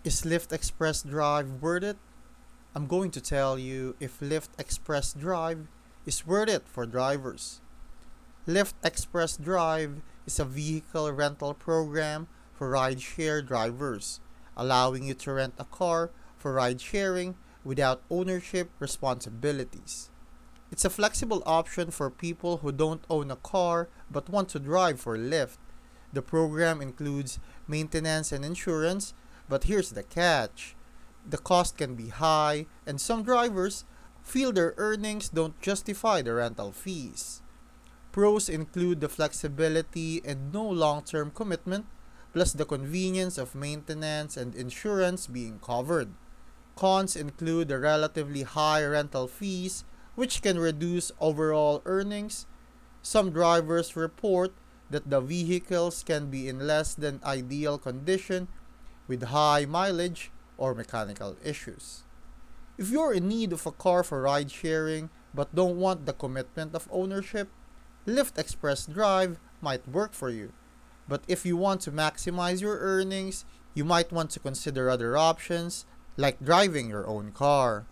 Is Lyft Express Drive worth it? I'm going to tell you if Lyft Express Drive is worth it for drivers. Lyft Express Drive is a vehicle rental program for rideshare drivers, allowing you to rent a car for ride sharing without ownership responsibilities. It's a flexible option for people who don't own a car but want to drive for Lyft. The program includes maintenance and insurance, but here's the catch: the cost can be high, and some drivers feel their earnings don't justify the rental fees. Pros include the flexibility and no long term commitment, plus the convenience of maintenance and insurance being covered. Cons include the relatively high rental fees, which can reduce overall earnings. Some drivers report that the vehicles can be in less than ideal condition with high mileage or mechanical issues. If you're in need of a car for ride sharing but don't want the commitment of ownership, Lyft Express Drive might work for you. But if you want to maximize your earnings, you might want to consider other options like driving your own car.